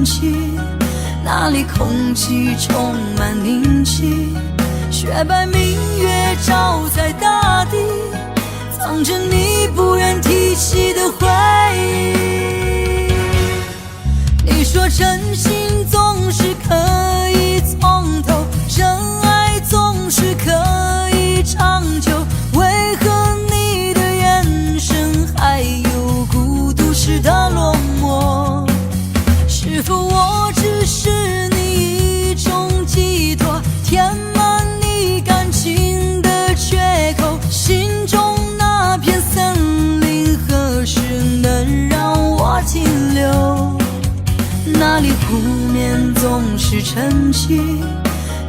神奇，那里空气充满宁静，雪白明月照在大地，藏着你不愿提起的回忆。你说真心总是可以从头，真爱总是可以长久，为何你的眼神还有孤独时的落寞？是否我只是你一种寄托，填满你感情的缺口？心中那片森林何时能让我停留？那里湖面总是沉寂，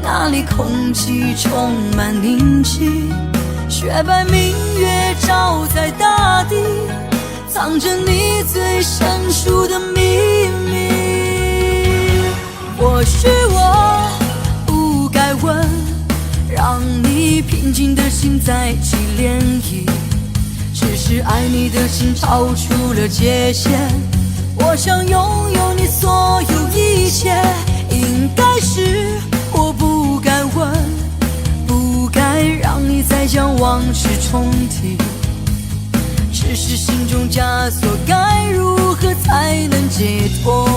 那里空气充满宁静，雪白明月照在大地，藏着你最生疏的秘密。或许我不该问，让你平静的心再起涟漪，只是爱你的心超出了界限，我想拥有你所有一切。应该是我不该问，不该让你再将往事重提，只是心中枷锁该如何才能解脱？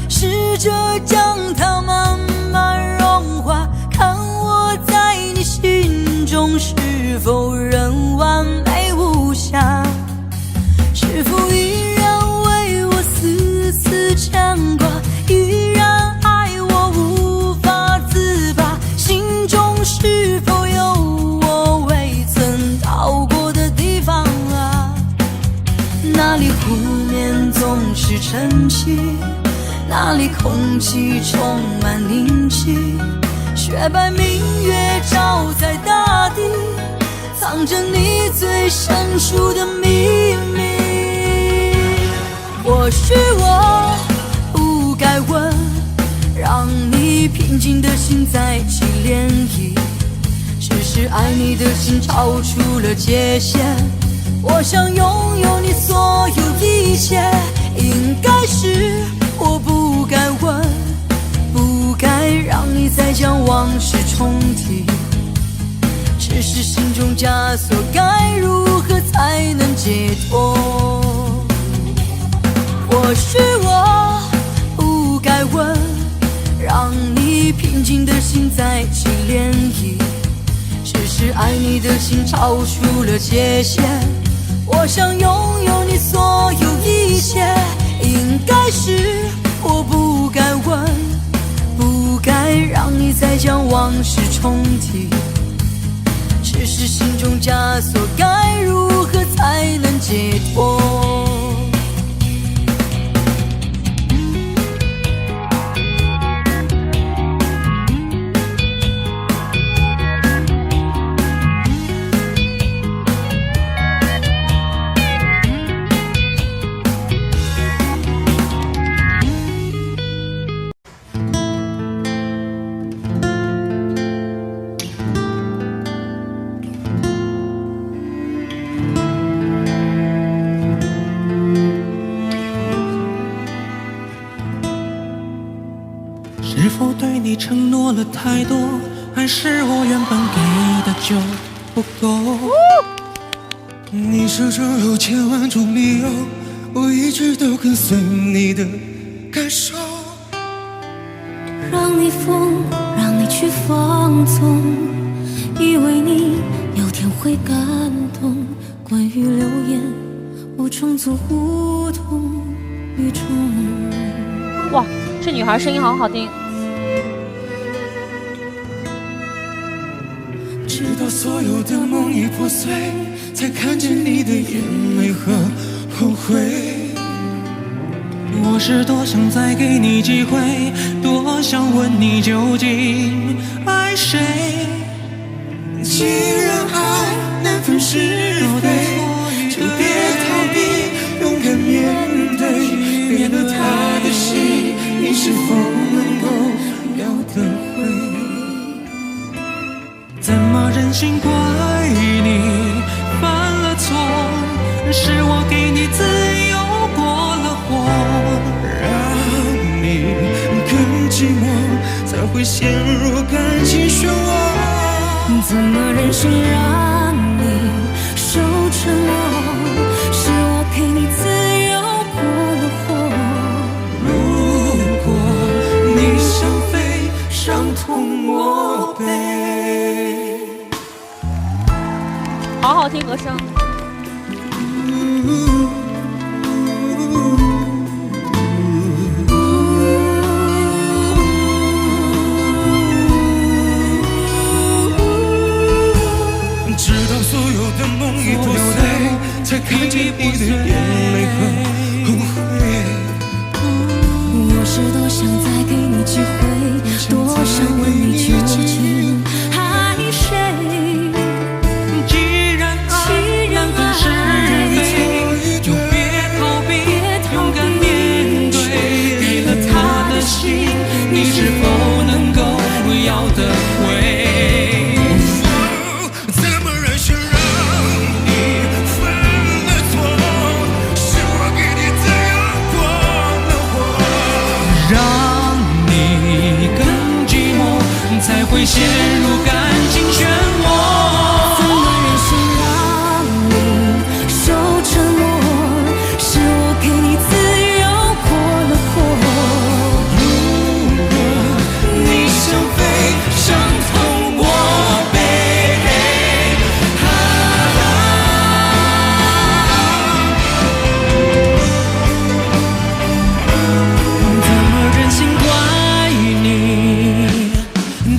试着将它慢慢融化，看我在你心中是否仍完美无瑕，是否依然为我丝丝牵挂，依然爱我无法自拔，心中是否有我未曾到过的地方啊？那里湖面总是沉寂，那里空气充满宁静，雪白明月照在大地，藏着你最生疏的秘密。或许我不该问，让你平静的心再起涟漪，只是爱你的心超出了界限，我想拥有你所有一切。应该是我不该问，不该让你再将往事重提，只是心中枷锁该如何才能解脱？或许我不该问，让你平静的心再起涟漪，只是爱你的心超出了界限，我想拥有你所有一切。应该是我不该问，不该让你再将往事重提，只是心中枷锁该如何才能解脱？是否对你承诺了太多，还是我原本给的就不够？你手中有千万种理由，我一直都跟随你的感受，让你疯，让你去放纵，以为你有天会感动。关于流言，我装作无动于衷。哇，这女孩声音好好听。直到所有的梦已破碎，才看见你的眼泪和后悔。我是多想再给你机会，多想问你究竟爱谁。既然爱难分是非，是我给你自由过了火，让你更寂寞，才会陷入感情漩涡。怎么忍心让你受折磨？是我给你自由过了火。如果你想飞，伤痛我背。好好听歌声。直到所有的梦已破碎，才看见你的眼泪和后悔。我是多想再给你机会，多想问你究竟爱谁。既然爱难分是非，就别逃避，勇敢面对。给了他的心，你是否能够要得回？才会陷入感情漩涡。怎么忍心让你受折磨？是我给你自由过了火。如果你想飞，伤痛我背。怎么忍心怪你？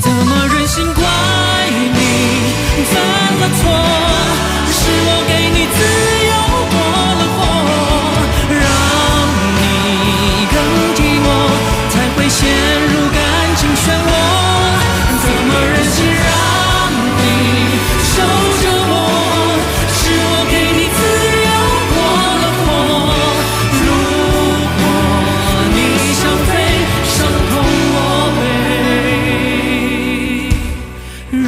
怎么忍心怪你犯了错？是我给你自由过了火，让你更寂寞，才会陷入感情漩涡。怎么忍心让你受折磨？是我给你自由过了火。如果你想飞，伤痛我背。如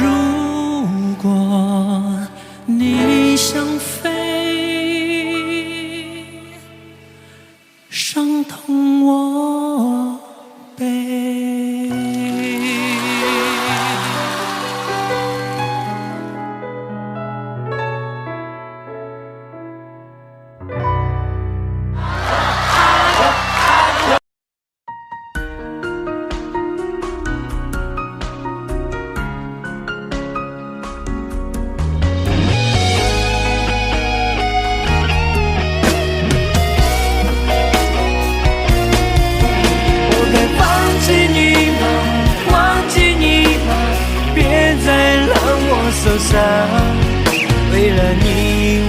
果你想飞，伤痛我背。受伤，为了你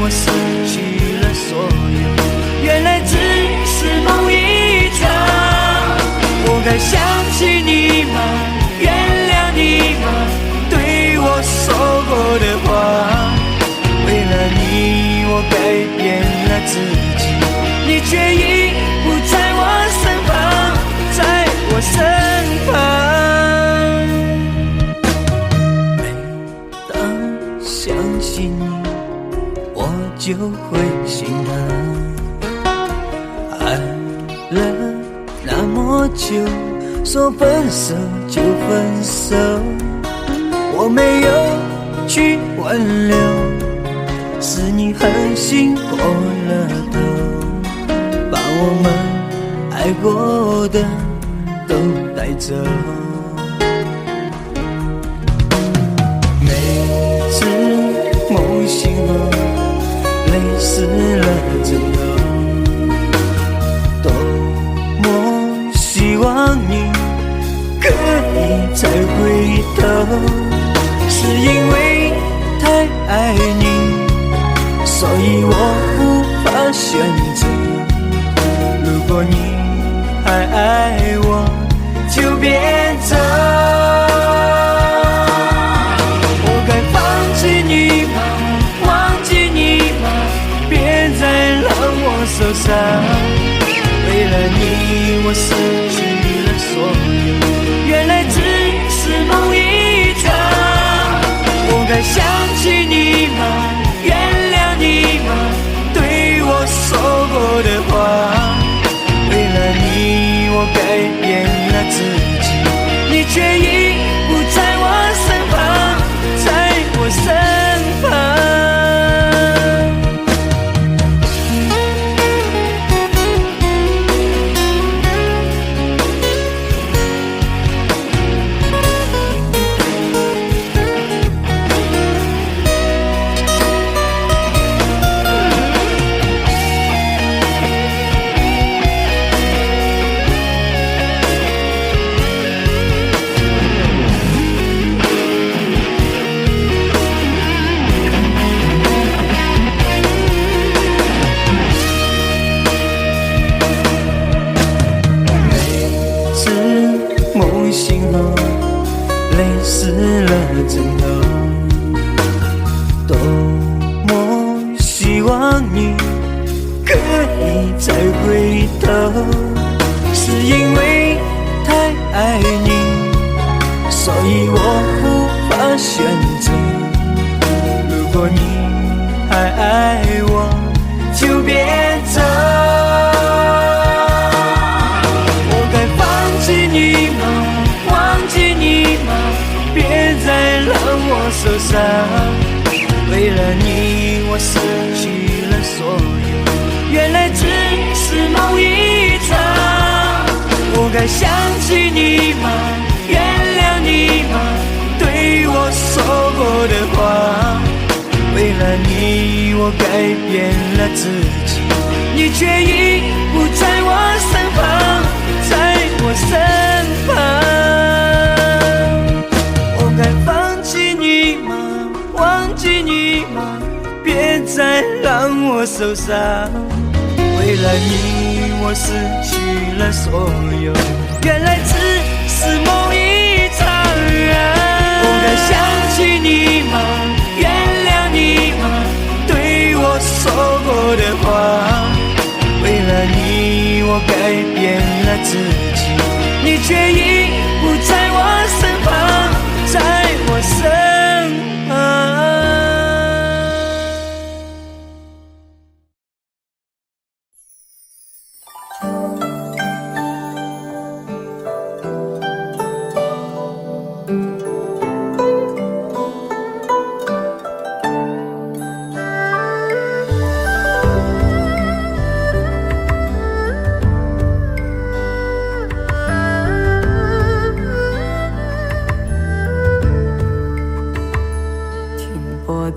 我失去了所有，原来只是梦一场。我该想起你吗？原谅你吗？对我说过的话，为了你我改变了自己，你却已不在我身旁，在我身旁。想起你，我就会心疼。爱了那么久，说分手就分手，我没有去挽留，是你狠心过了头，把我们爱过的都带走。梦醒后，泪湿了枕头，多么希望你可以再回头，是因为太爱你，所以我无法选择。如果你还爱我，就别走。受伤，为了你我失去了所有，原来只是梦一场。我该想起你吗？原谅你吗？对改变了自己，你却已不在我身旁，在我身旁。梦醒后，泪湿了枕头，多么希望你可以再回头，是因为太爱你，所以我无法选择。如果你还爱我，就别走。受伤，为了你我失去了所有，原来只是梦一场。我该想起你吗？原谅你吗？对我说过的话，为了你我改变了自己，你却已不在我身旁，在我身旁。我该放弃你吗？忘记你吗？别再让我受伤。为了你，我失去了所有，原来只是梦一场。我该想起你吗？原谅你吗？对我说过的话，为了你，我改变了自己，你却已不在我身旁，在我身旁。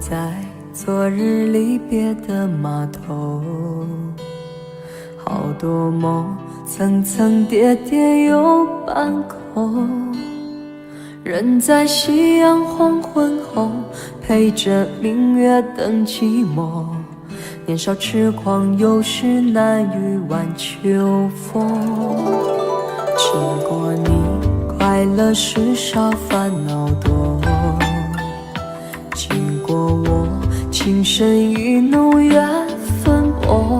在昨日离别的码头，好多梦层层叠叠又半空，人在夕阳黄昏后，陪着明月等寂寞。年少痴狂，有时难御晚秋风。经过你，快乐时少，烦恼多。经过我，情深意浓，缘分薄。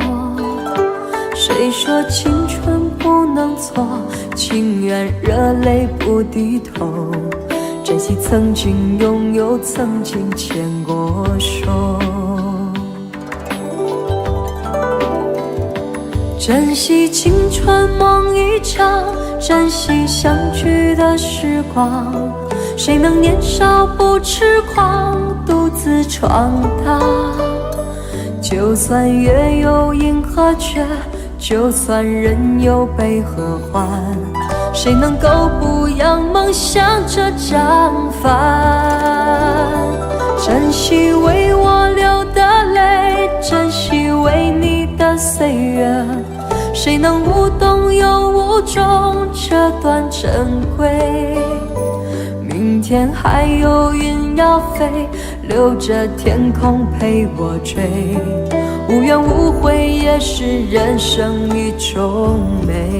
谁说青春不能错？情愿热泪不低头。珍惜曾经拥有，曾经牵过手。珍惜青春梦一场，珍惜相聚的时光。谁能年少不痴狂，独自闯荡？就算月有阴和缺，就算人有悲和欢，谁能够不扬梦想这张帆？珍惜为我流的泪，珍惜为你的岁月，谁能无动又无衷这段珍贵？明天还有云要飞，留着天空陪我追。无怨无悔也是人生一种美。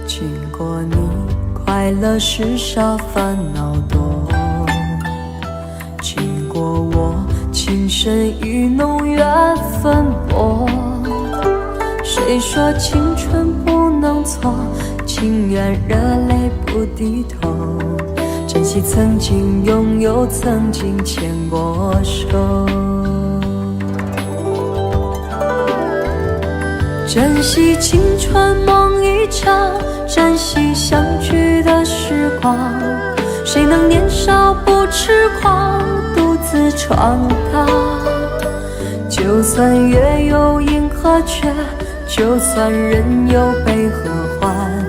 经过你，快乐时少，烦恼多。过我，情深意浓缘分薄。谁说青春不能错，情愿热泪不低头，珍惜曾经拥有，曾经牵过手。珍惜青春梦一场，珍惜相聚的时光。谁能年少不痴狂，独自闯荡？就算月有阴和缺，就算人有悲和欢，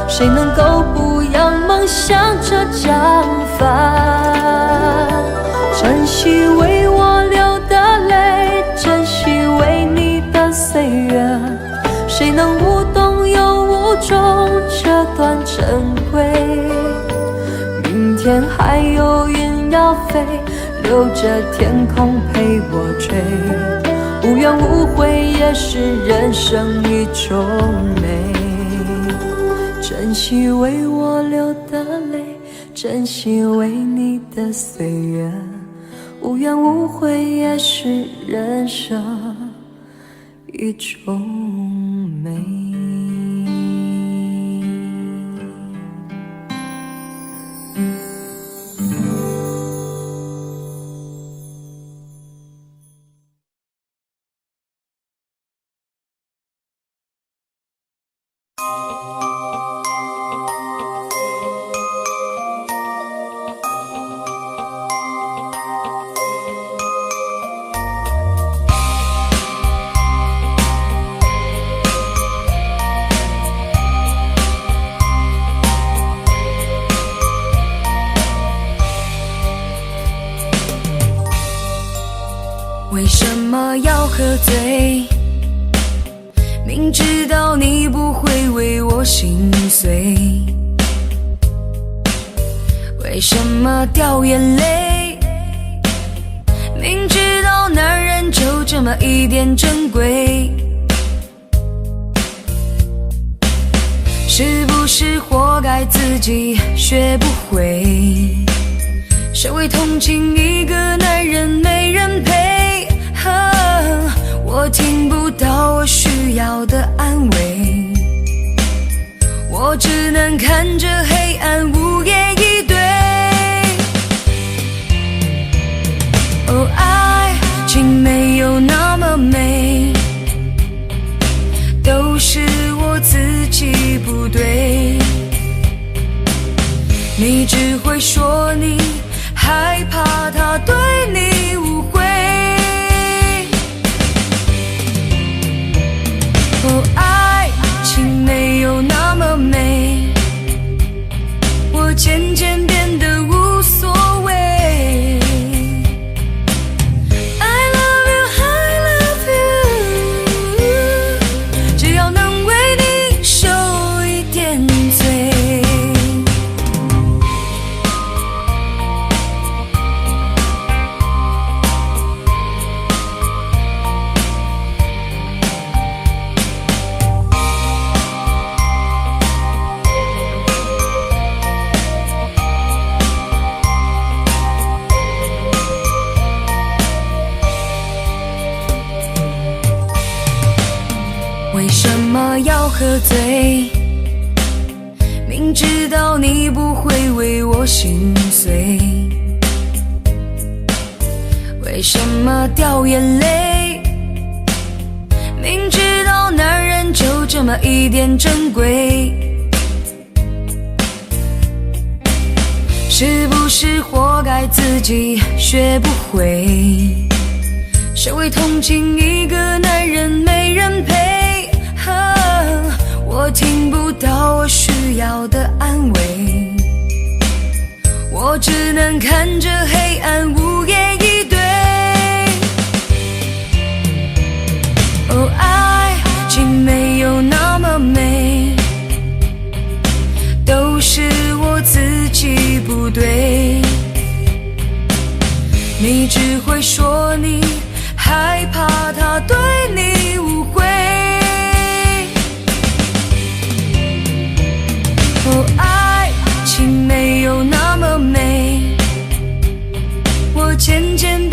谁能够不扬梦想着将帆？珍惜为我流的泪，珍惜为你的岁月，谁能无动又无衷这段珍贵？明天还有云要飞，留着天空陪我追。无怨无悔也是人生一种美。珍惜为我流的泪，珍惜为你的岁月。无怨无悔也是人生一种美。为什么要喝醉？明知道你不会为我心碎，为什么掉眼泪？明知道男人就这么一点珍贵，是不是活该自己学不会？谁会同情一个男人没人陪？我听不到我需要的安慰，我只能看着黑暗无言以对。哦，爱情没有那么美，都是我自己不对。你只会说你害怕他对你误会。哦，爱情没有那么美，我渐渐变得无所谓。I love you, I love you， 只要能为你受一点罪。为什么要喝醉？明知道你不会为我心碎，为什么掉眼泪？明知道男人就这么一点珍贵，是不是活该自己学不会？谁会同情一个男人没人陪？我听不到我需要的安慰，我只能看着黑暗无言以对。哦，爱情没有那么美，都是我自己不对。你只会说你害怕他对你误会。哦，爱情没有那么美，我渐渐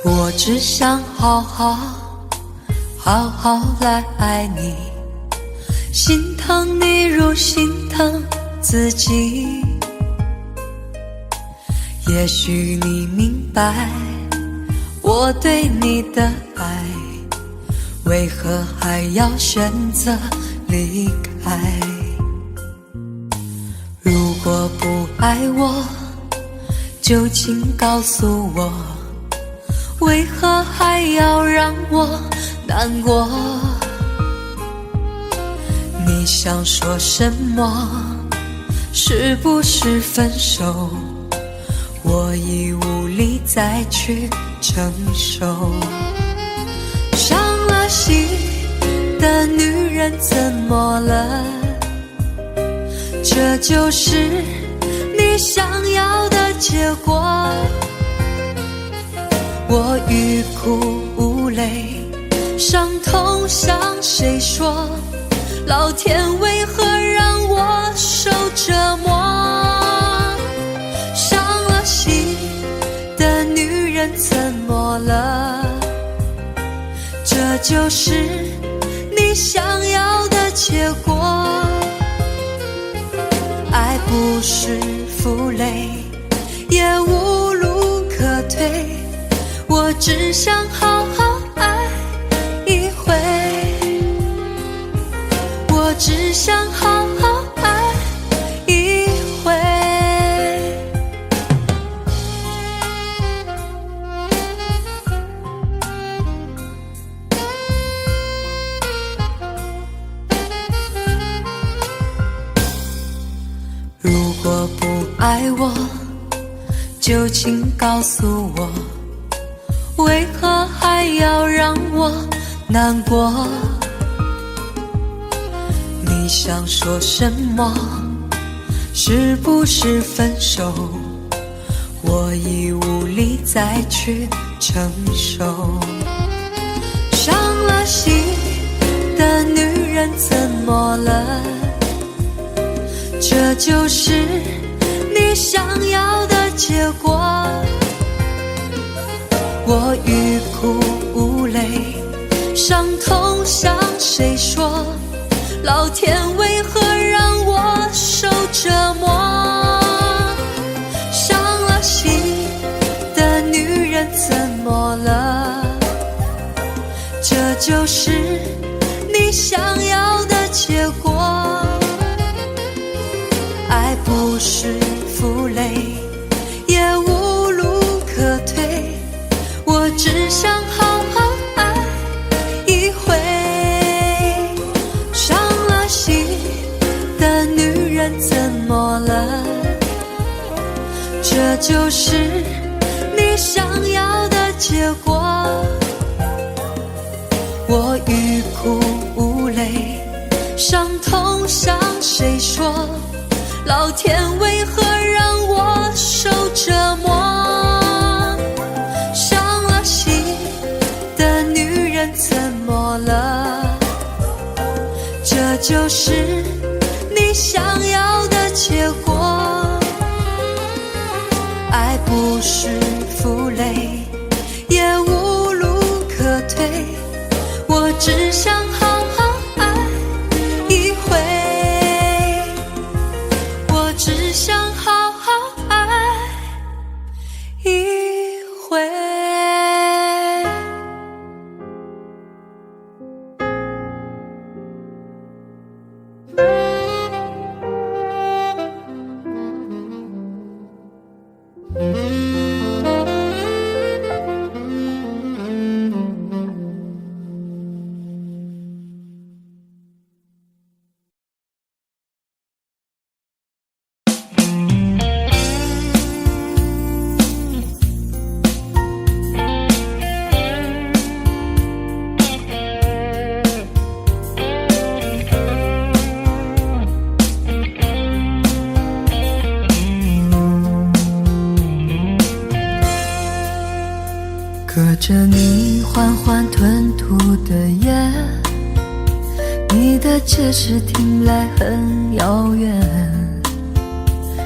我只想好好来爱你，心疼你如心疼自己。也许你明白我对你的爱，为何还要选择离开？如果不爱我，就请告诉我，为何还要让我难过？你想说什么？是不是分手？我已无力再去承受。伤了心的女人怎么了？这就是你想要的结果。我欲哭无泪，伤痛向谁说？老天为何让我受折磨？伤了心的女人怎么了？这就是你想要的结果。爱不是负累，也无路可退，我只想好好爱一回，我只想好好爱一回。如果不爱我，就请告诉我，为何还要让我难过？你想说什么？是不是分手？我已无力再去承受。伤了心的女人怎么了？这就是你想要的结果。我欲哭无泪，伤痛向谁说？老天为何让我受折磨？伤了心的女人怎么了？这就是你想要的结果。爱不是负累，也无路可退，我只想好好爱一回。伤了心的女人怎么了？这就是你想要的结果。我欲哭无泪，伤痛向谁说？老天为何让我受折磨？伤了心的女人怎么了？这就是你想要的结果。爱不是负累，也无路可退，我只想好好爱一回，我只想好好爱一回。隔着你缓缓吞吐的烟，你的解释听来很遥远，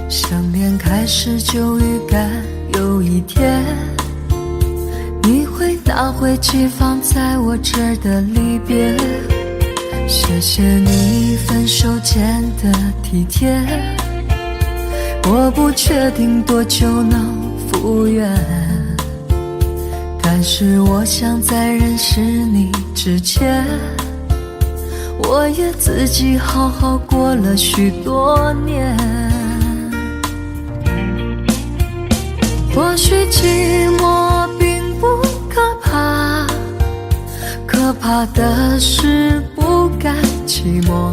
想念开始就预感有一天你会拿回寄放在我这儿的离别，谢谢你分手前的体贴，我不确定多久能复原，但是我想在认识你之前，我也自己好好过了许多年。或许寂寞并不可怕，可怕的是不甘寂寞，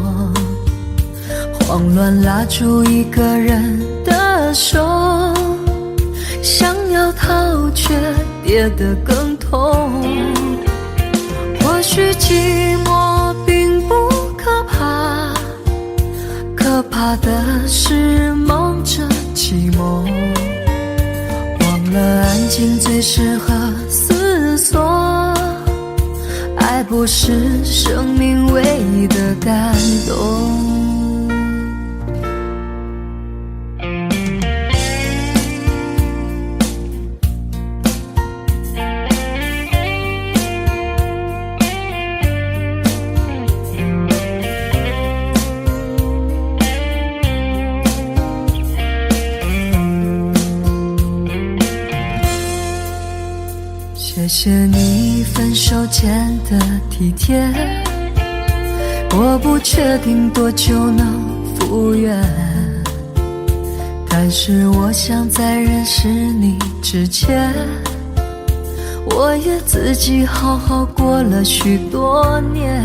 慌乱拉住一个人的手，想要逃却跌得更痛。或许寂寞并不可怕，可怕的是忙着寂寞，忘了安静最适合思索，爱不是生命唯一的感动。谢谢你分手前的体贴，我不确定多久能复原，但是我想在认识你之前，我也自己好好过了许多年。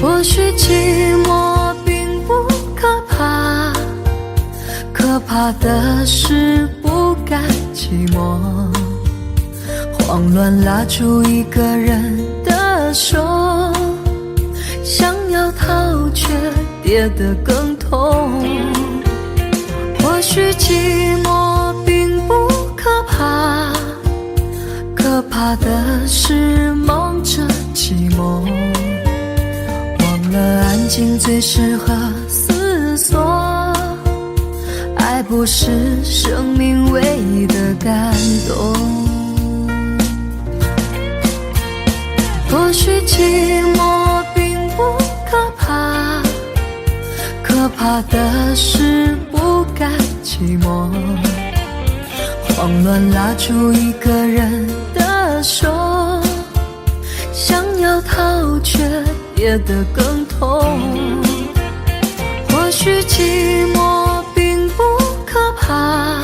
或许寂寞并不可怕，可怕的是不甘寂寞，慌乱拉住一个人的手，想要逃却跌得更痛。或许寂寞并不可怕，可怕的是忙着寂寞，忘了安静最适合思索，爱不是生命唯一的感动。或许寂寞并不可怕，可怕的是不甘寂寞，慌乱拉住一个人的手，想要逃却跌得更痛。或许寂寞并不可怕，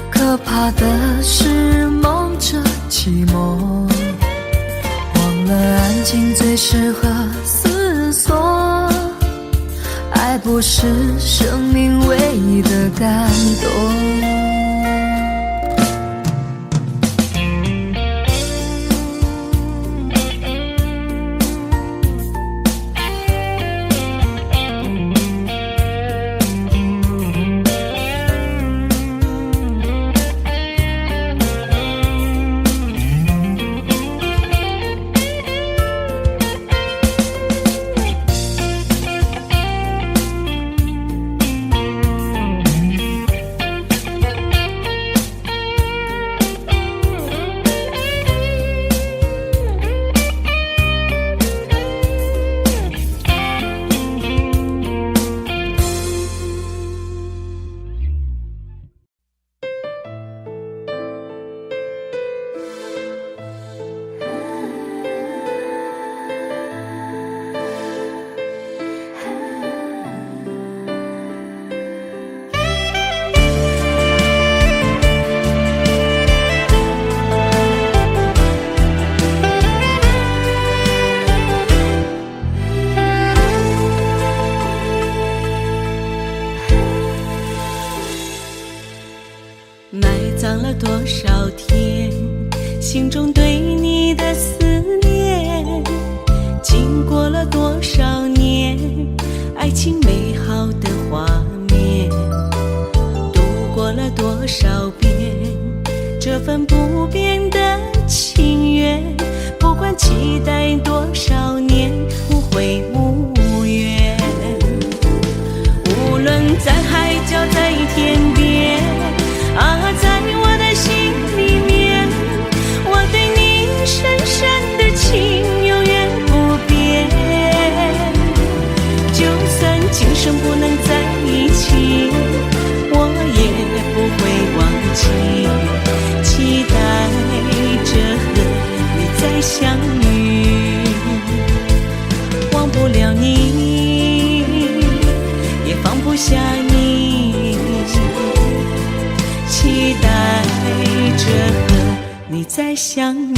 可怕的是忙着寂寞，忘了安静最适合思索，爱不是生命唯一的感动。埋葬了多少天，心中对你的思念，经过了多少年，爱情美好的画面，度过了多少遍，这份不变的情缘，不管期待多少年，无悔无怨。无论在海角在天边，啊，在再相遇。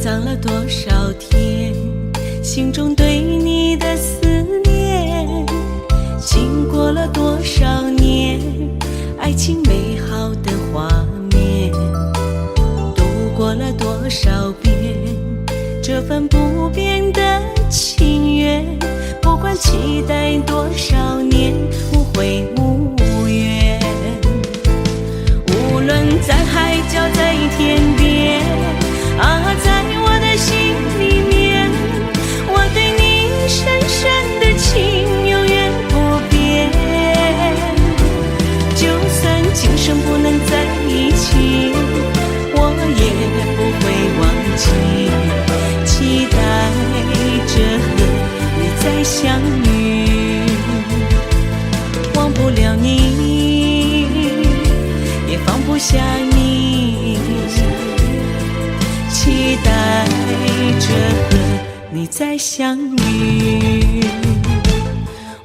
藏了多少天，心中对你的思念，经过了多少年，爱情美好的画面，度过了多少遍，这份不变的情缘，不管期待多少年，无悔无怨。无论在海角在天边啊，在我的心里面，我对你深深的情永远不变。就算今生不能在一起，我也不会忘记，期待着和你再相遇。忘不了你，也放不下你，期待着和你再相遇。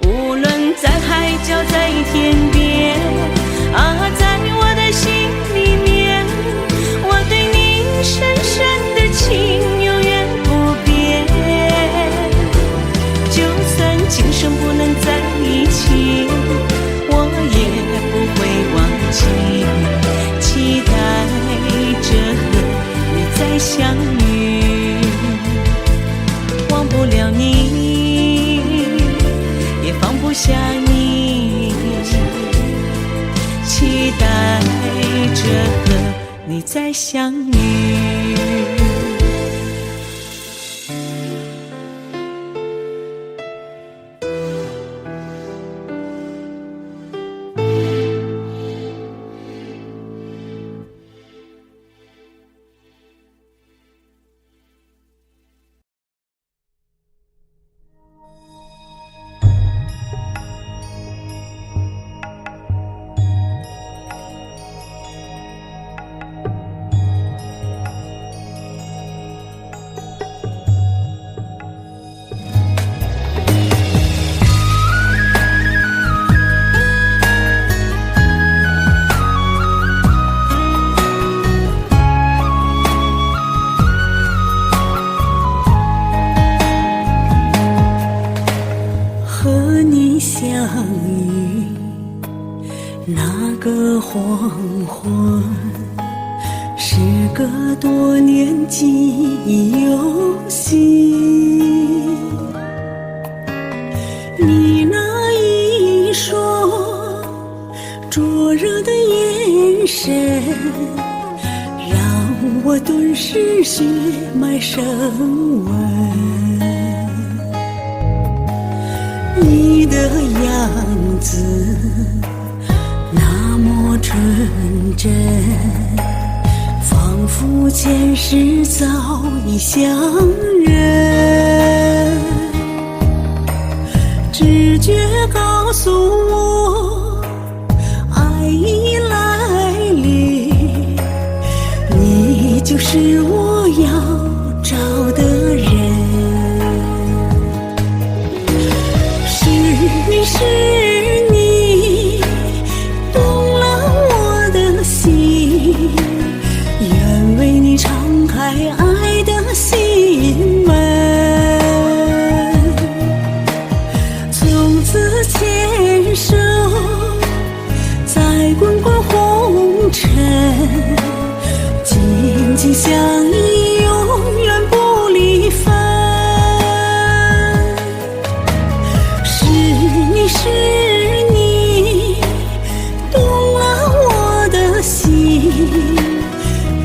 无论在海角在天边啊，在我的心里面，我对你深深的情永远不变。就算今生不能在一起，我也不会忘记，期待着和你再相遇。忘不了你，也放不下你，期待着和你再相遇。那个黄昏，时隔多年记忆犹新。你那一双灼热的眼神，让我顿时血脉升温。你的样子那么纯真，仿佛前世早已相认。直觉告诉我，爱已来临，你就是我要找的人。是你动了我的心，愿为你敞开爱的心门。从此牵手在滚滚红尘，紧紧相依，永远不离分。是你动了我的心，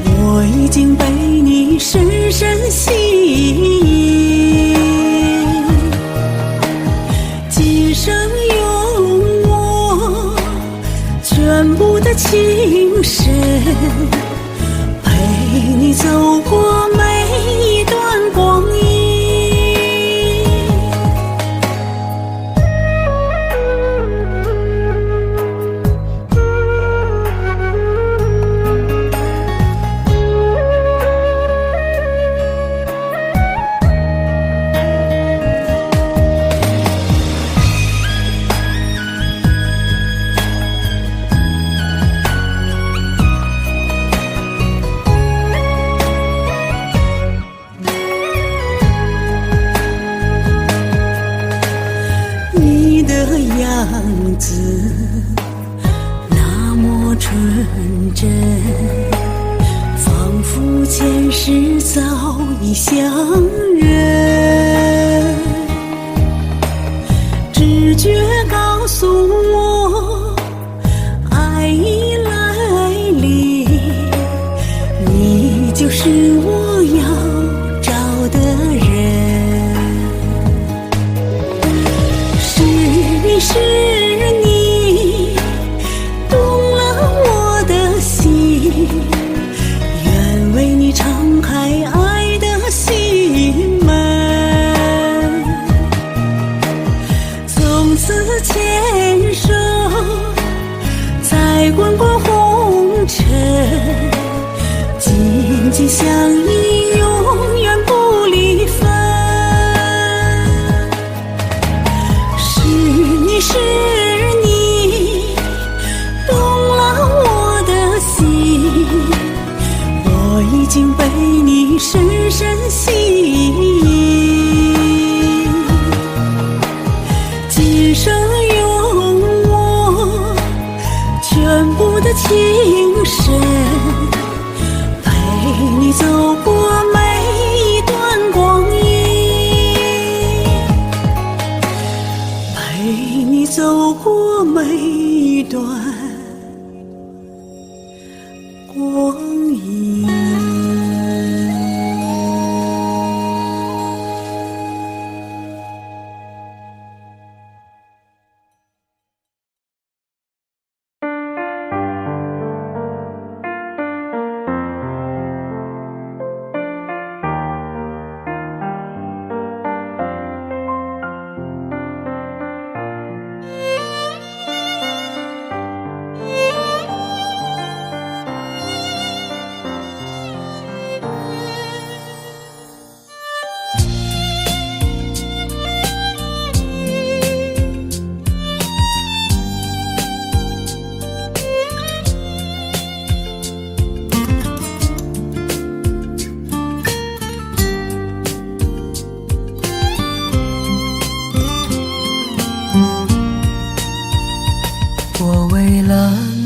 我已经被你深深吸引。今生有我全部的情深，陪你走是早已相认，直觉告诉我爱已来临，你就是我要找的人，是你是你动了我的心，愿为你敞开爱的心门，从此牵手在滚滚红尘，紧紧相依永远不离分，是你是你动了我的心，我已经被你深深吸引，今生用我全部的情深，陪你走过每一段光阴，陪你走过每一段光阴。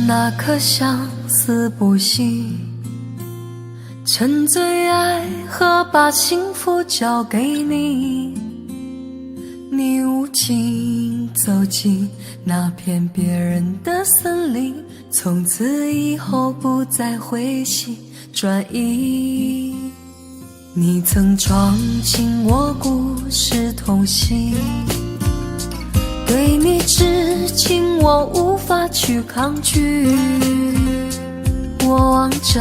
那颗相思不息，沉醉爱和把幸福交给你，你无情走进那片别人的森林，从此以后不再回心转意。你曾闯进我故事痛心，对你痴情我无法去抗拒，我望着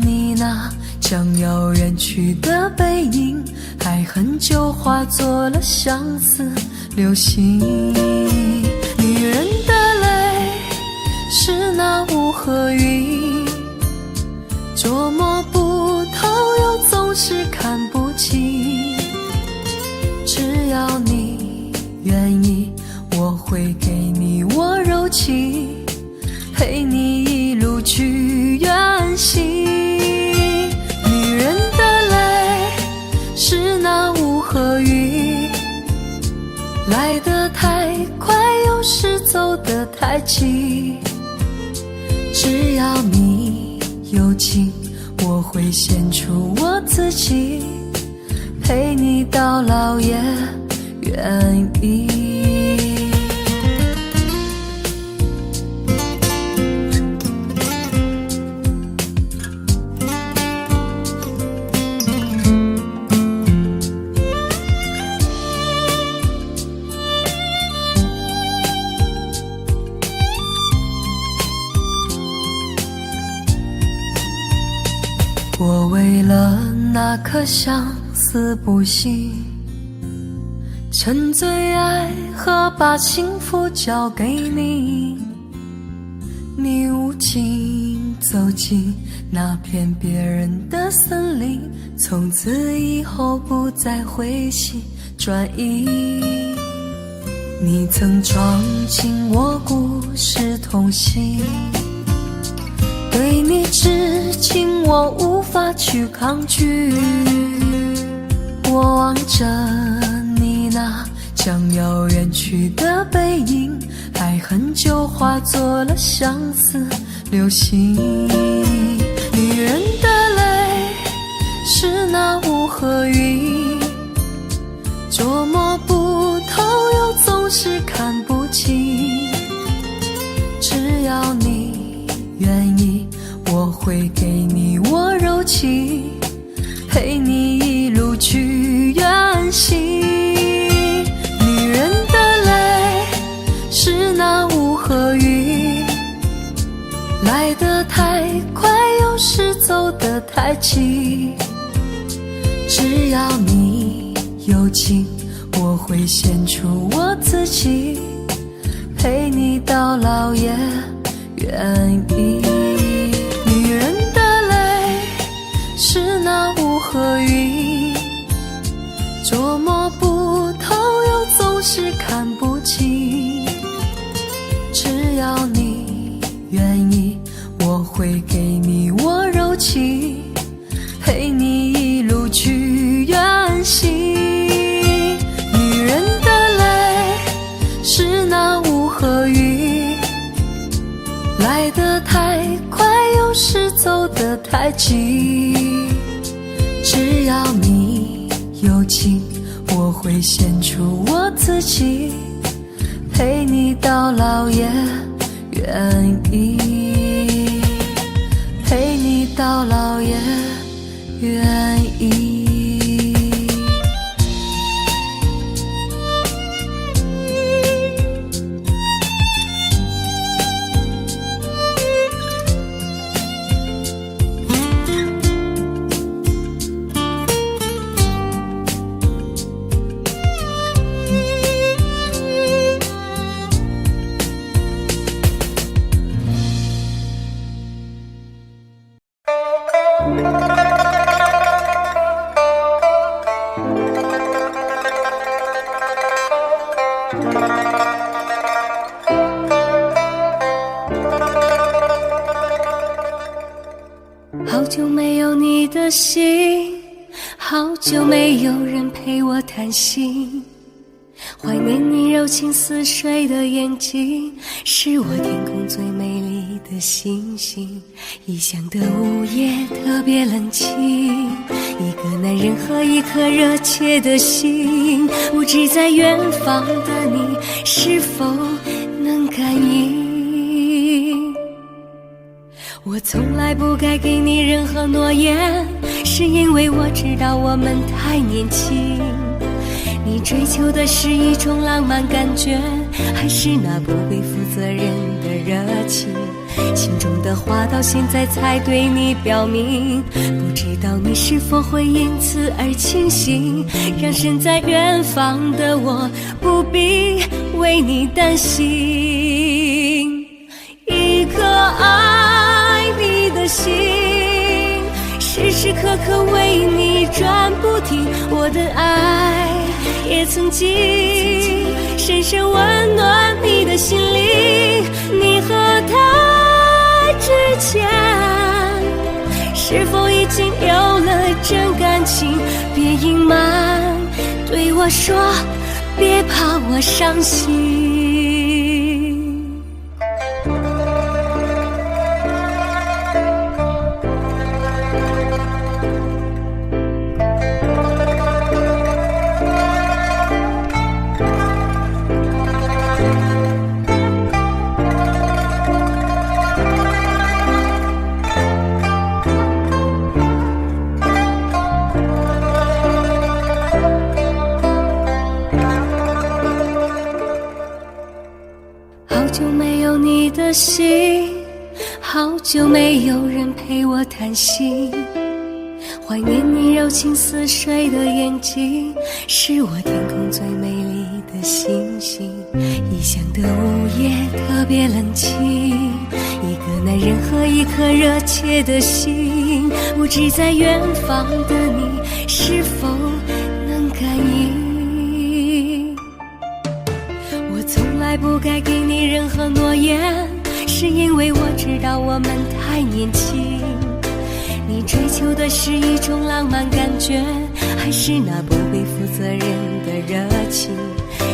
你那将要远去的背影，爱恨就化作了相思流星。女人的泪是那雾和云，捉摸不透又总是看不清，只要你愿意，我会给你我柔情，陪你一路去远行。女人的泪是那雾和雨，来得太快有时走得太急，只要你有情，我会献出我自己，陪你到老也愿意。我为了那颗相思不息，沉醉爱和把幸福交给你，你无情走进那片别人的森林，从此以后不再回心转意。你曾闯进我故事痛心，对你痴情我无法去抗拒，我望着你那将要远去的背影，爱恨就化作了相思流星。女人的泪你我柔情，陪你一路去远行。女人的泪是那雾和雨，来得太快，有时走得太急。只要你有情，我会献出我自己，陪你到老也愿意。女人的泪是那雾和云，捉摸不透又总是看不清。只要你愿意，我会给你我柔情，陪你一路去远行。女人的泪是那雾和云，来得太快，有时走得太急。只要你有情，我会献出我自己，陪你到老也愿意，陪你到老也愿意。好久没有你的信，好久没有人陪我谈心，怀念你柔情似水的眼睛，是我天空最美丽的星星。异乡的午夜特别冷清，一个男人和一颗热切的心，不知在远方的你是否能感应。我从来不该给你任何诺言，是因为我知道我们太年轻。你追求的是一种浪漫感觉，还是那不必负责任的热情？心中的话到现在才对你表明，不知道你是否会因此而清醒，让身在远方的我不必为你担心。一颗爱你的心，时时刻刻为你转不停，我的爱也曾经深深温暖你的心灵。你和他之间是否已经有了真感情？别隐瞒，对我说，别怕我伤心。好久没有你的信，好久没有人陪我谈心，怀念你柔情似水的眼睛，是我天空最美丽的星星。异乡的午夜特别冷清，一个男人和一颗热切的心，不知在远方的你是否能感应。我从来不该给你任何诺言，是因为我知道我们太年轻。你追求的是一种浪漫感觉，还是那不必负责任的热情？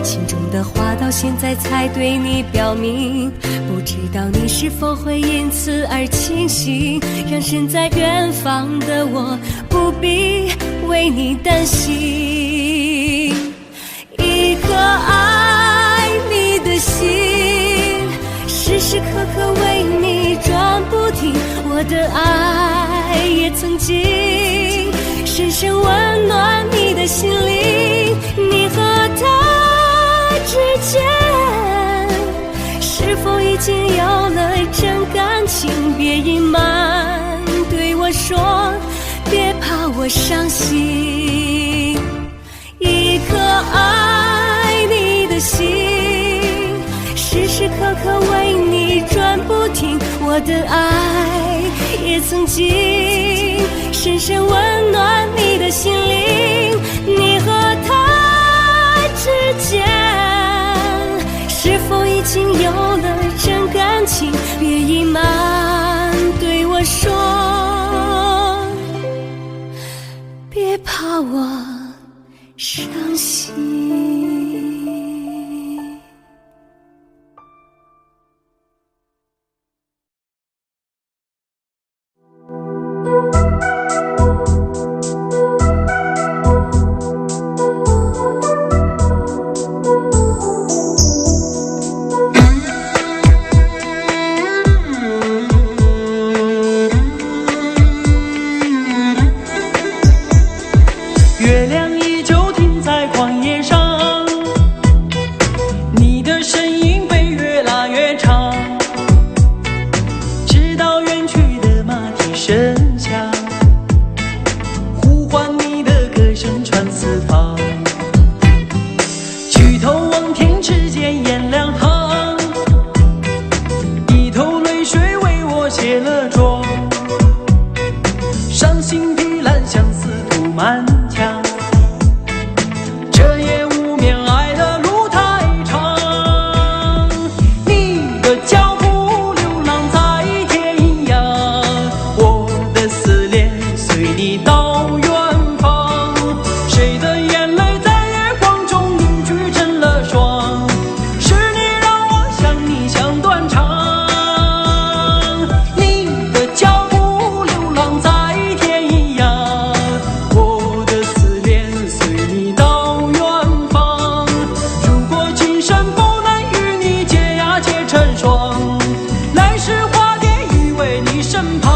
心中的话到现在才对你表明，不知道你是否会因此而清醒，让身在远方的我不必为你担心。一颗爱你的心，时时刻刻为你转不停，我的爱经深深温暖你的心灵。你和他之间是否已经有了真感情？别隐瞒，对我说，别怕我伤心。一颗爱你的心，时时刻刻为你转不停。我的爱也曾经深深温暖你的心灵。你和他之间是否已经有了真感情？别隐瞒，对我说，别怕我伤心。月亮依旧停在旷野上，你的身影被越拉越长，直到远去的马蹄声响，呼唤你的歌声传四方。举头望天，只见颜良行，一头泪水为我卸了妆，伤心的蓝相思涂满墙。这夜无眠，爱的路太长，你的脚步流浪在天涯，我的思念随你到远方。谁的眼泪在月光中凝聚成了霜？是你让我想你想断肠。你的脚步流浪在天涯，我的思念随你到远方。如果今生不能与你结呀结成双，来世化蝶依偎你身旁。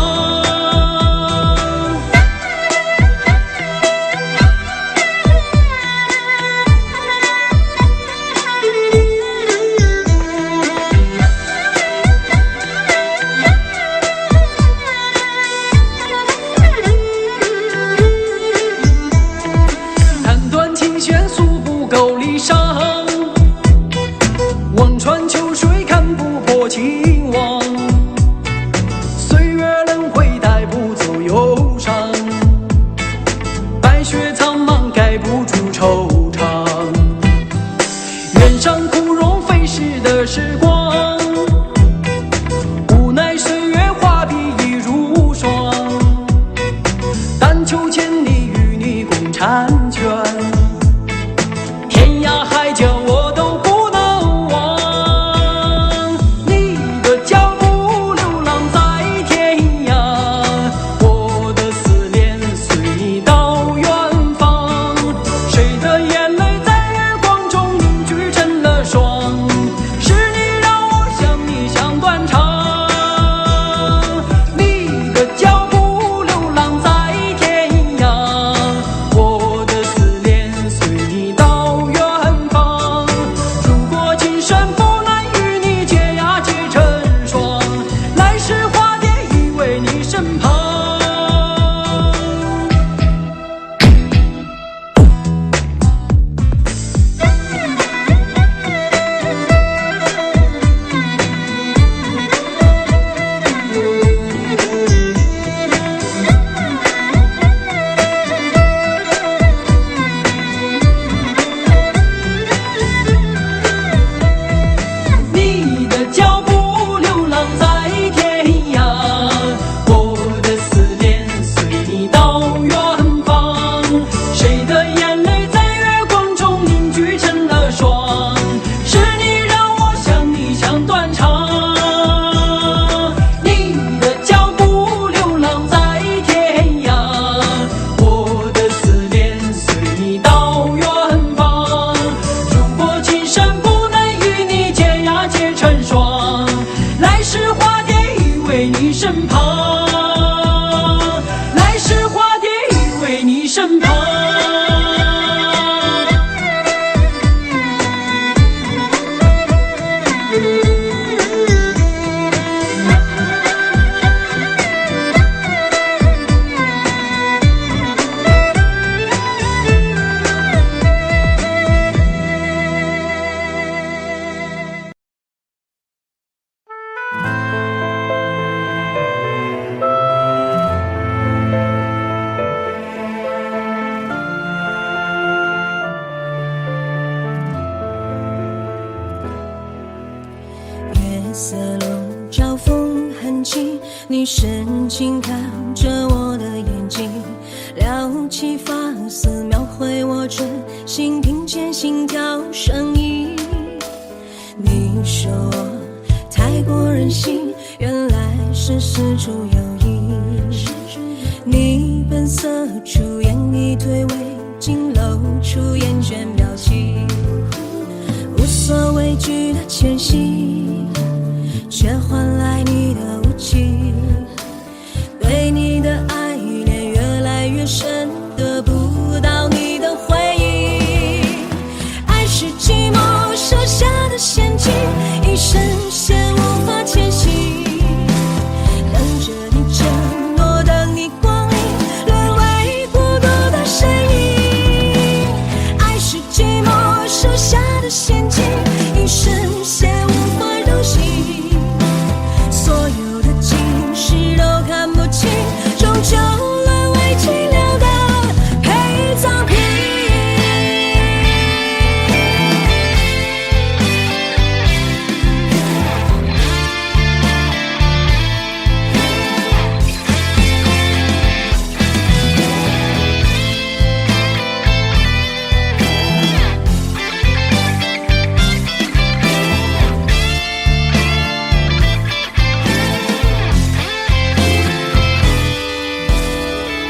你深情看着我的眼睛，撩起发丝，描绘我真心，听见心跳声音。你说我太过任性，原来是事出有因。你本色出演，你推诿，竟露出厌倦表情，无所畏惧的前行，却换来你的无情。对你的爱恋越来越深，得不到你的回应。爱是寂寞设下的陷阱，一生陷无法前行。等着你承诺，等你光临，沦为孤独的身影。爱是寂寞设下的陷阱，一生陷无法入戏。所有的情事都看不清，终究沦为寂寥的陪葬品。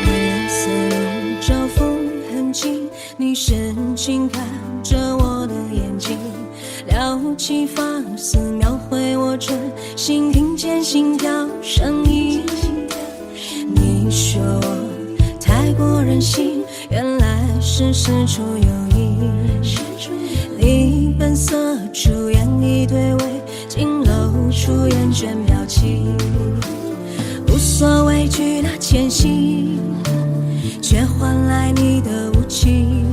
夜色笼罩风很近，你深情看着我的眼睛，撩起发丝，描绘我真心，听见心跳声音。你说我太过任性，原来是事出有因。你本色出演，你推诿，竟露出厌倦表情，无所畏惧的前行，却换来你的无情。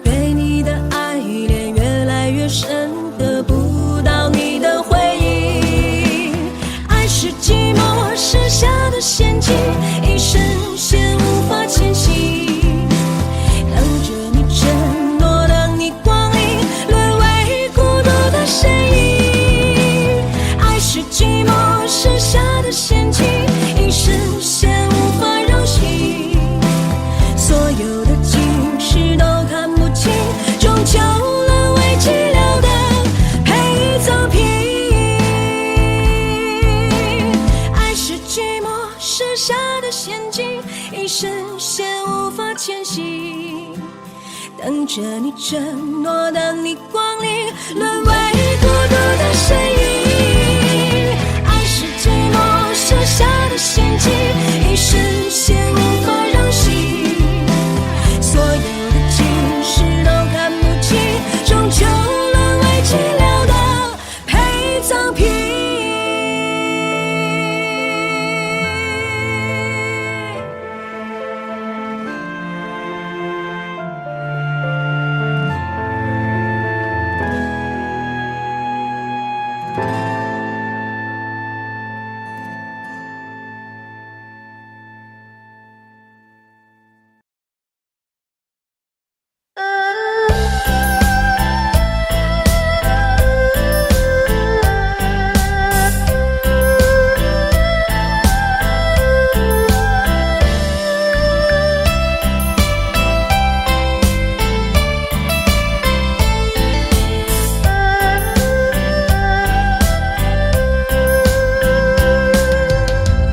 对你的爱恋越来越深，得不到你的回应。爱是寂寞设下的陷阱，一生陷无法前行。等着你承诺，等你光临，沦为孤独的身影。爱是寂寞设下的陷阱，一生陷无法入戏。所有的情事都看不清，终究沦为寂寥的陪葬品。爱是寂寞设下的陷阱，一生陷无法前行。等着你承诺，等你光临，沦为孤独的身影。爱是寂寞设下的陷阱，一生陷无法入戏。所有的情事都看不清，终究沦为寂寥的陪葬品。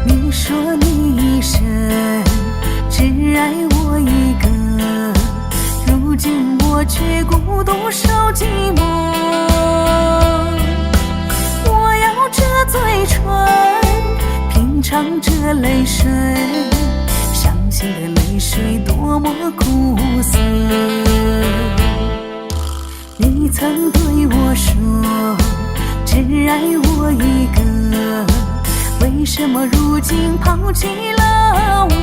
你说你一生只爱我一个，如今我却孤独受寂寞。我咬着嘴唇，品尝着泪水，伤心的泪水多么苦涩。你曾对我说，只爱我一个，为什么如今抛弃了我？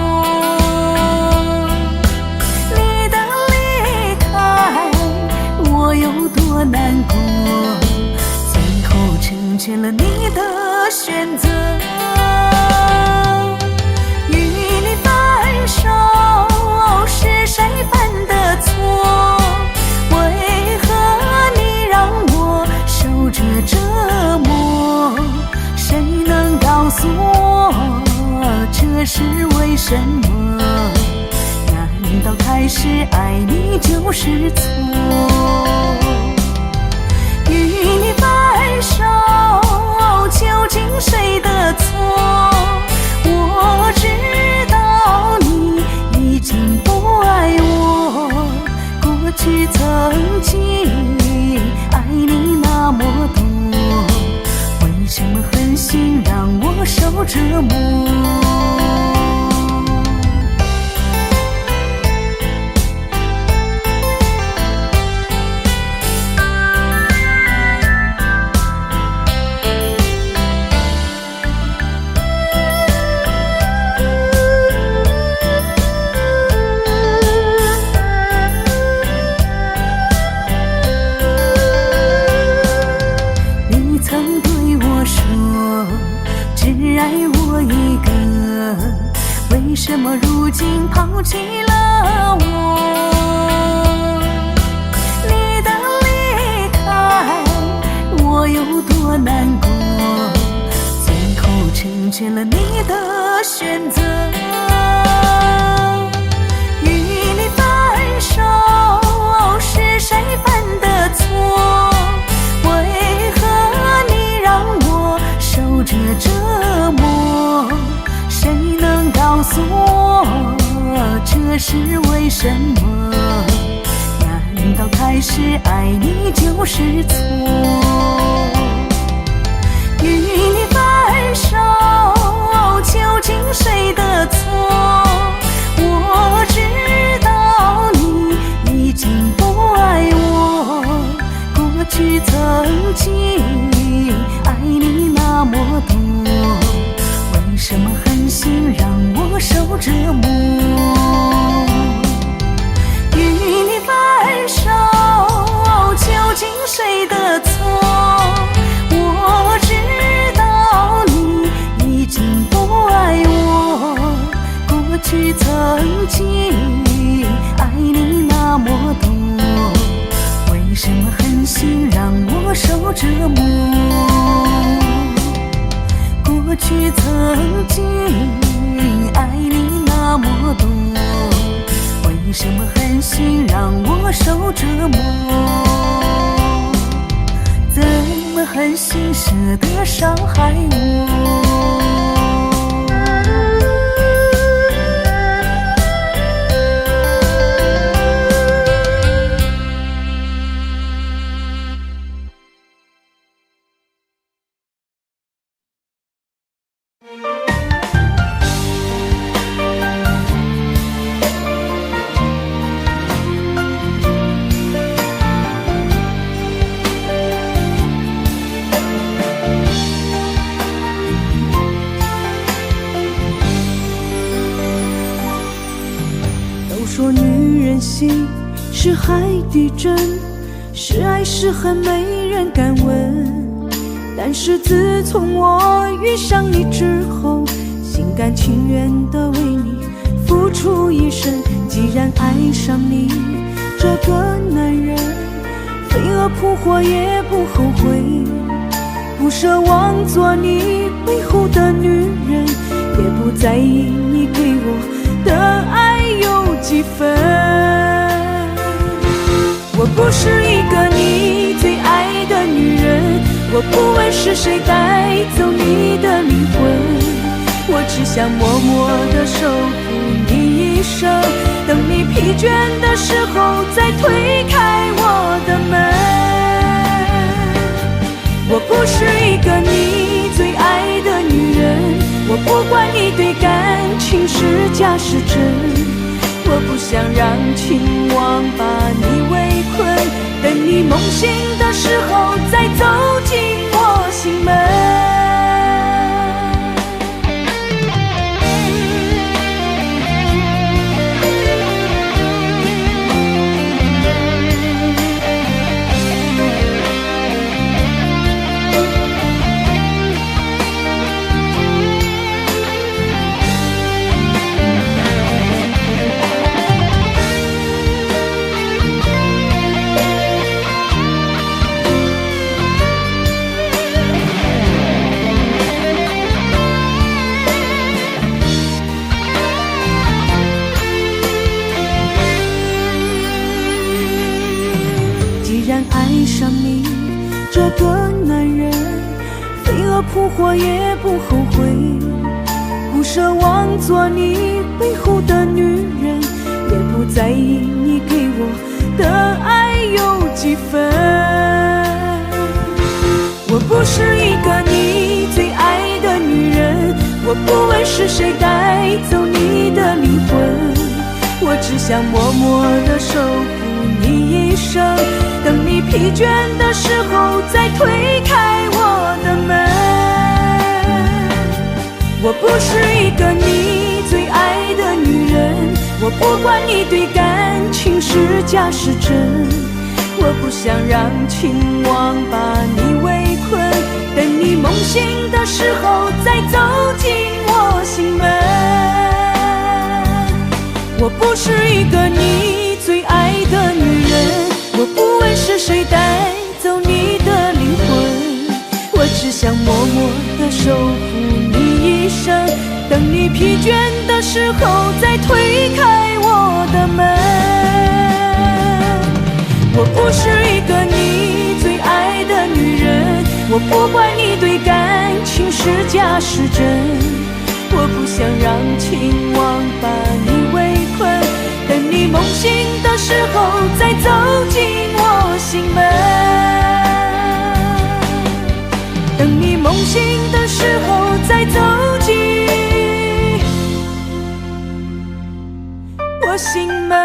你的离开，我有多难过，最后成全了你的选择。与你分手是谁犯的错？为何你让我受着折磨？谁能告诉我？是为什么？难道开始爱你就是错？与你分手，究竟谁的错？我知道你已经不爱我，过去曾经爱你那么多，为什么狠心让我受折磨？为什么如今抛弃了我？你的离开我有多难过，最后成全了你的选择。与你分手是谁犯的错？为何你让我受着折磨？谁能告诉我这是为什么？难道开始爱你就是错？与你分手究竟谁的错？我知道你已经不爱我，过去曾经爱你那么多，为什么狠心让我受折磨？与你分手究竟谁的错？我知道你已经不爱我，过去曾经爱你那么多，为什么狠心让我受折磨？过去曾经爱你那么多，为什么狠心让我受折磨？怎么狠心舍得伤害我？说女人心是海底针，是爱是恨没人敢问。但是自从我遇上你之后，心甘情愿地为你付出一生。既然爱上你这个男人，飞蛾扑火也不后悔，不奢望做你维护的女人，也不在意你给我的爱有几分。我不是一个你最爱的女人，我不问是谁带走你的灵魂，我只想默默地守护你一生，等你疲倦的时候再推开我的门。我不是一个你最爱的女人，我不管你对感情是假是真，我不想让情网把你围困，等你梦醒的时候再走进我心门。这个男人，飞蛾扑火也不后悔，不奢望做你背后的女人，也不在意你给我的爱有几分。我不是一个你最爱的女人，我不问是谁带走你的灵魂，我只想默默地守护你一生，等你疲倦的时候再推开我的门。我不是一个你最爱的女人，我不管你对感情是假是真，我不想让情网把你围困，等你梦醒的时候再走进我心门。我不是一个你最爱的女人，我不问是谁带走你的灵魂，我只想默默地守护你一生，等你疲倦的时候再推开我的门。我不是一个你最爱的女人，我不管你对感情是假是真，我不想让情网把你围困，等你梦醒的时候再走进我心门。等你梦醒的时候再走进我心门。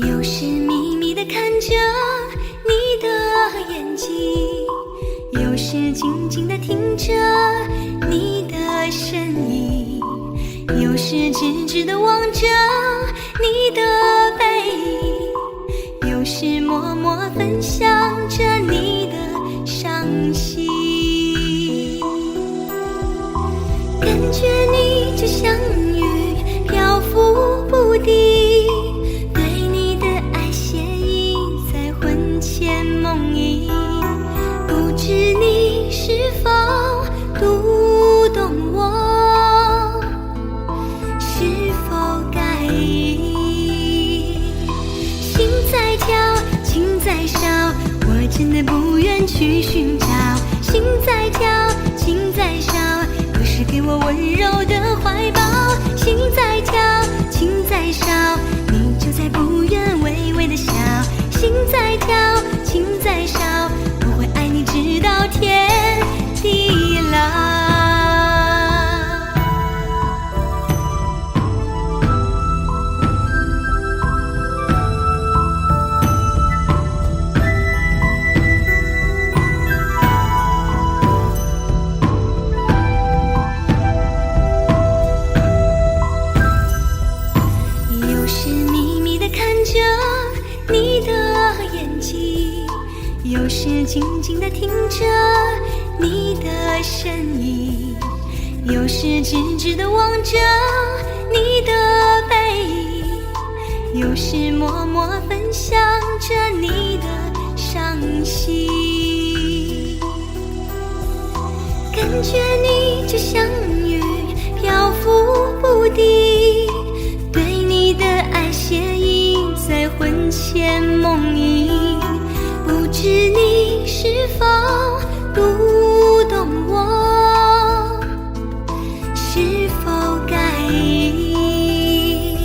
有时秘密地看着你的眼睛，有时静静地听着你的声音，有时直直地望着你的背影，有时默默分享着你的伤心。感觉你就像雨漂浮不定，梦呓，不知你是否读懂我，是否感应？心在跳，情在烧，我真的不愿去寻找。心在跳，情在烧，可是给我温柔的怀抱。心在跳，情在烧，你就在不远微微的笑。心在跳，情在烧，我会爱你直到天地老。有时秘密地看着你的眼睛，有时静静地听着你的声音，有时直直地望着你的背影，有时默默分享着你的伤心。感觉你就像雨漂浮不定，对你的爱写印在魂牵梦萦，不知你是否读懂我，是否感应？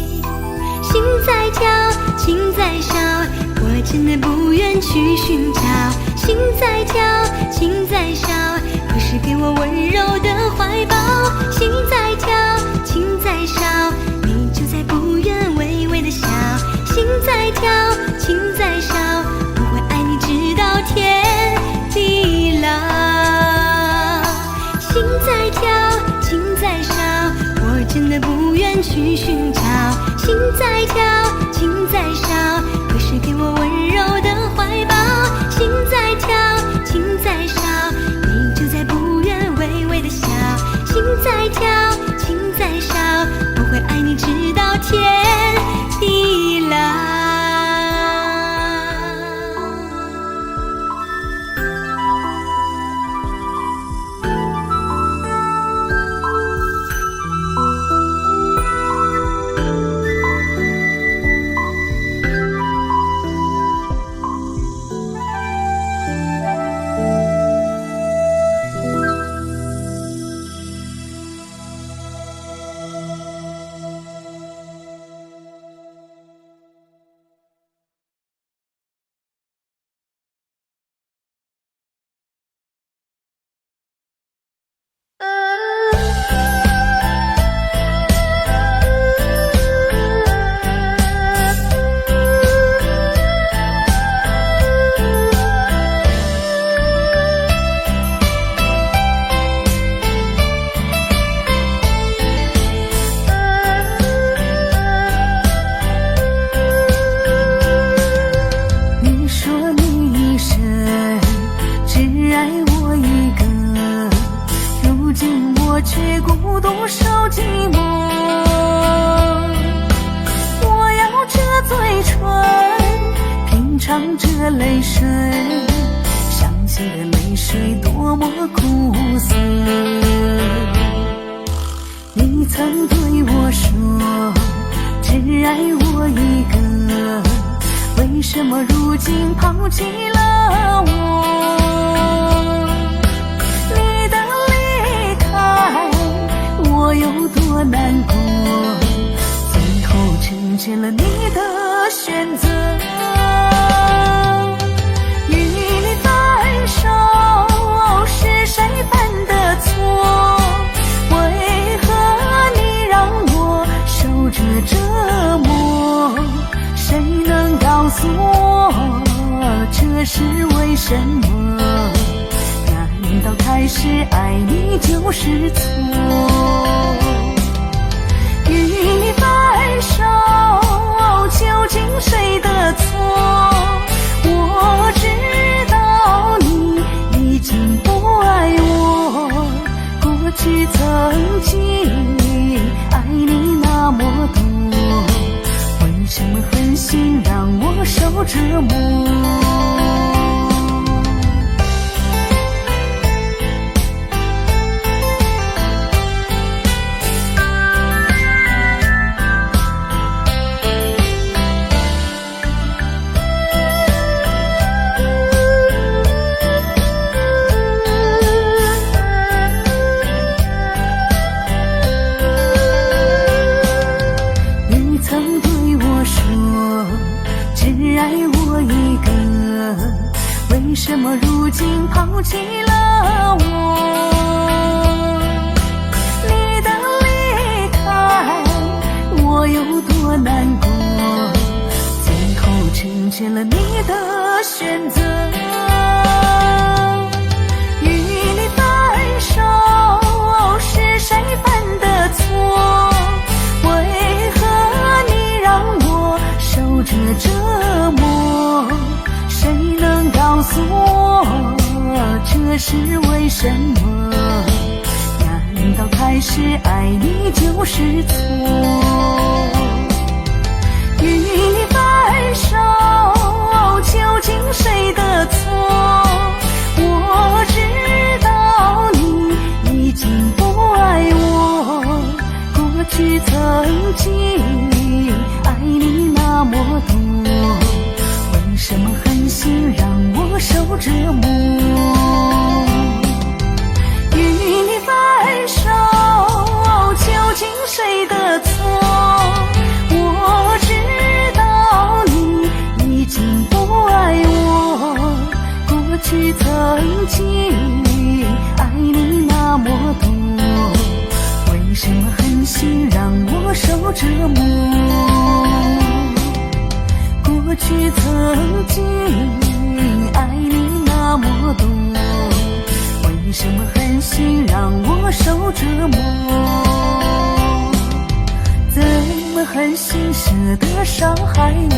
心在跳，情在烧，我真的不愿去寻找。心在跳，情在烧，可给我温柔的怀抱？心在跳，情在烧，你就在不远微微的笑。心在跳，情在烧，我会爱你直到天地老。心在跳，情在烧，我真的不愿去寻找。心在跳，情在烧，可是给我温柔的怀抱。心在跳，情在烧，你就在不远微微的笑。心在跳，情在烧，我会爱你直到天地老。谁的错？我知道。折磨。过去曾经爱你那么多，为什么狠心让我受折磨？怎么狠心舍得伤害我？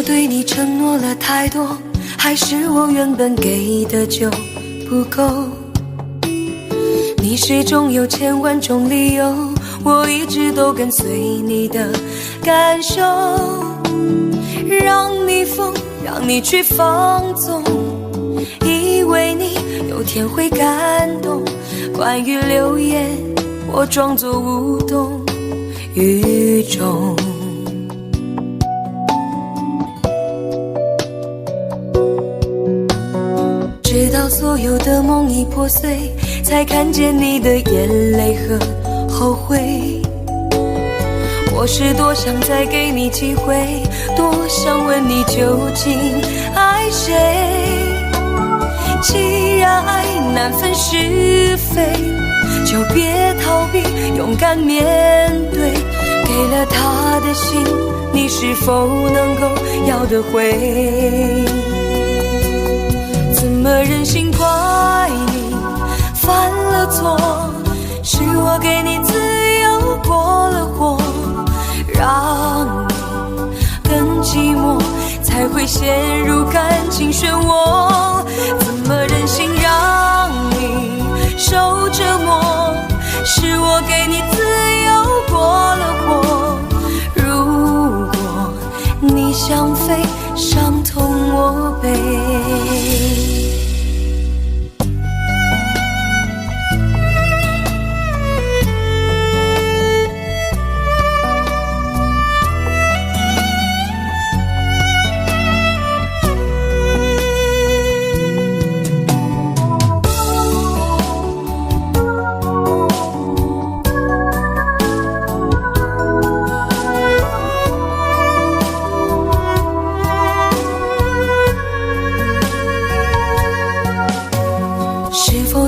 对你承诺了太多，还是我原本给的就不够？你始终有千万种理由，我一直都跟随你的感受，让你疯，让你去放纵，以为你有天会感动。关于流言，我装作无动于衷。直到所有的梦已破碎，才看见你的眼泪和后悔。我是多想再给你机会，多想问你究竟爱谁。既然爱难分是非，就别逃避，勇敢面对。给了他的心，你是否能够要得回？怎么忍心怪你犯了错？是我给你自由过了火，让你更寂寞，才会陷入感情漩涡。怎么忍心让你受折磨？是我给你自由过了火。如果你想飞，伤痛我背。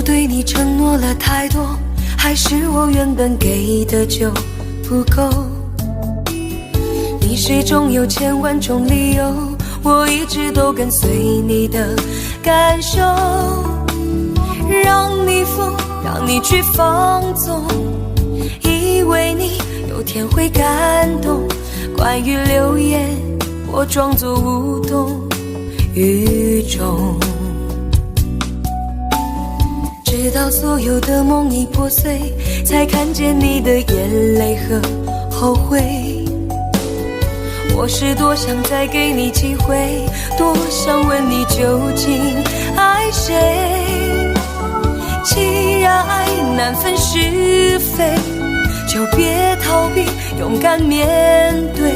对你承诺了太多，还是我原本给的就不够？你始终有千万种理由，我一直都跟随你的感受，让你疯，让你去放纵，以为你有天会感动。关于流言，我装作无动于衷。直到所有的梦已破碎，才看见你的眼泪和后悔。我是多想再给你机会，多想问你究竟爱谁。既然爱难分是非，就别逃避，勇敢面对。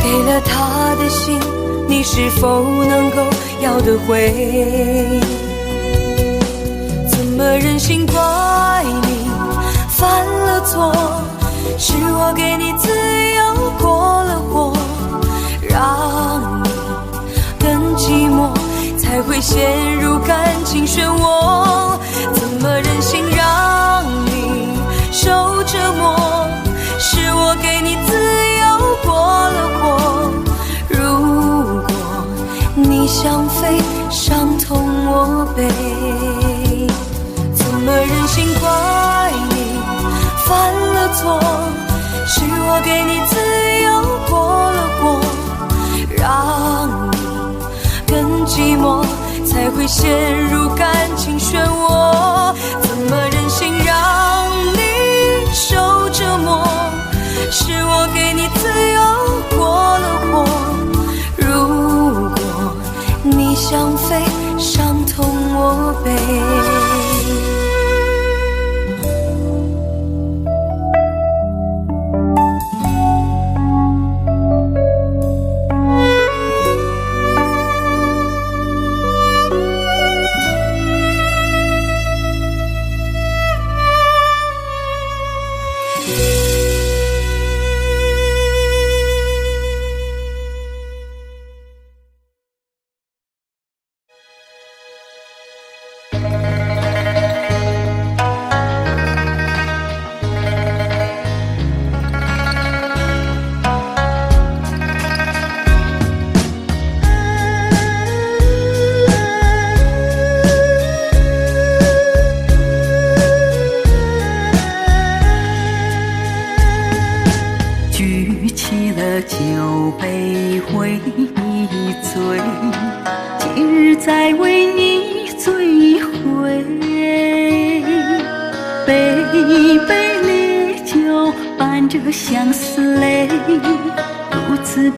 给了他的心，你是否能够要得回？怎么忍心怪你犯了错？是我给你自由过了火，让你更寂寞，才会陷入感情漩涡。怎么忍心让你受折磨？是我给你自由过了火。如果你想飞，伤痛我背。怎么忍心怪你犯了错？是我给你自由过了火，让你更寂寞，才会陷入感情漩涡。怎么忍心让你受折磨？是我给你自由过了火。如果举起了酒杯回忆醉，今日再为你醉回。杯杯烈酒伴着相思泪，独自